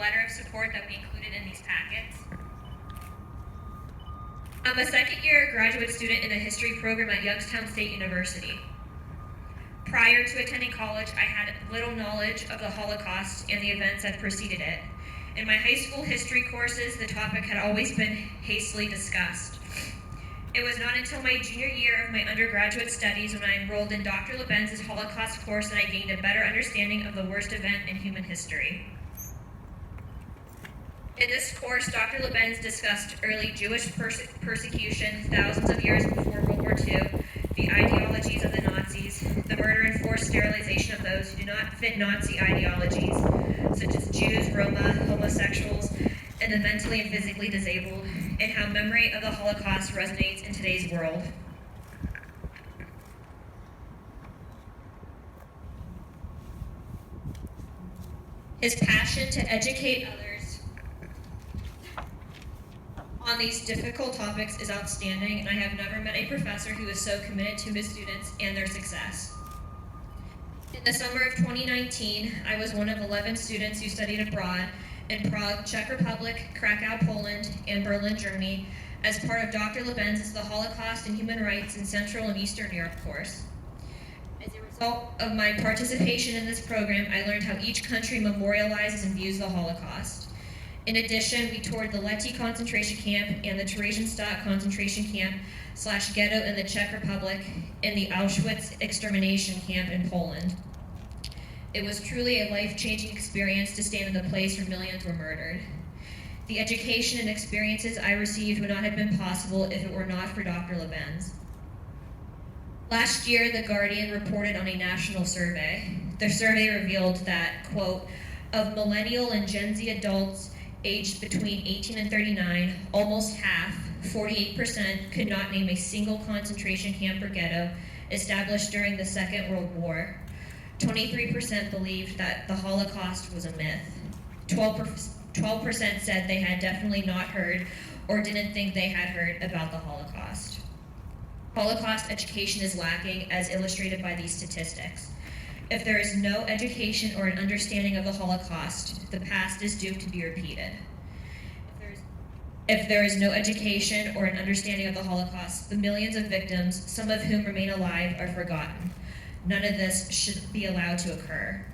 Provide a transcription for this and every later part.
letter of support that we included in these packets. I'm a second-year graduate student in the history program at Youngstown State University. Prior to attending college, I had little knowledge of the Holocaust and the events that preceded it. In my high school history courses, the topic had always been hastily discussed. It was not until my junior year of my undergraduate studies when I enrolled in Dr. Labendz's Holocaust course that I gained a better understanding of the worst event in human history. In this course, Dr. Labendz discussed early Jewish persecution thousands of years before World War II, the ideologies of the Nazis, the murder and forced sterilization of those who do not fit Nazi ideologies, such as Jews, Roma, homosexuals, and the mentally and physically disabled, and how memory of the Holocaust resonates in today's world. His passion to educate others on these difficult topics is outstanding, and I have never met a professor who is so committed to his students and their success. In the summer of 2019, I was one of 11 students who studied abroad in Prague, Czech Republic, Krakow, Poland, and Berlin, Germany, as part of Dr. Labendz's The Holocaust and Human Rights in Central and Eastern Europe course. As a result of my participation in this program, I learned how each country memorializes and views the Holocaust. In addition, we toured the Lety concentration camp and the Theresienstadt concentration camp / ghetto in the Czech Republic and the Auschwitz extermination camp in Poland. It was truly a life-changing experience to stand in the place where millions were murdered. The education and experiences I received would not have been possible if it were not for Dr. Labendz. Last year, The Guardian reported on a national survey. The survey revealed that, quote, of millennial and Gen Z adults aged between 18 and 39, almost half, 48%, could not name a single concentration camp or ghetto established during the Second World War. 23% believed that the Holocaust was a myth. 12% said they had definitely not heard or didn't think they had heard about the Holocaust. Holocaust education is lacking, as illustrated by these statistics. If there is no education or an understanding of the Holocaust, the past is doomed to be repeated. If there is no education or an understanding of the Holocaust, the millions of victims, some of whom remain alive, are forgotten. None of this should be allowed to occur.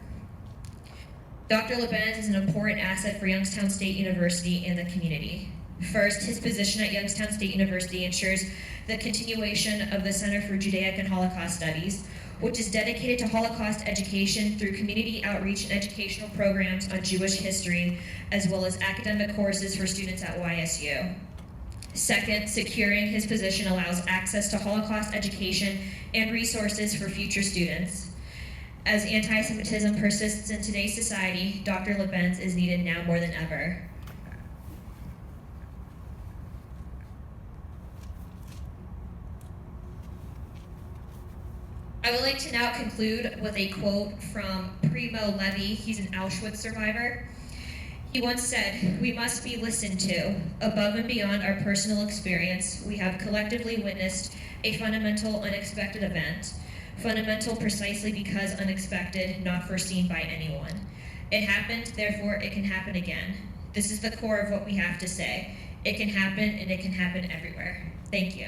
Dr. Labendz is an important asset for Youngstown State University and the community. First, his position at Youngstown State University ensures the continuation of the Center for Judaic and Holocaust Studies, which is dedicated to Holocaust education through community outreach and educational programs on Jewish history, as well as academic courses for students at YSU. Second, securing his position allows access to Holocaust education and resources for future students. As anti-Semitism persists in today's society, Dr. Labendz is needed now more than ever. I would like to now conclude with a quote from Primo Levi. He's an Auschwitz survivor. He once said, "We must be listened to. Above and beyond our personal experience, we have collectively witnessed a fundamental, unexpected event. Fundamental precisely because unexpected, not foreseen by anyone. It happened, therefore it can happen again. This is the core of what we have to say. It can happen, and it can happen everywhere." Thank you.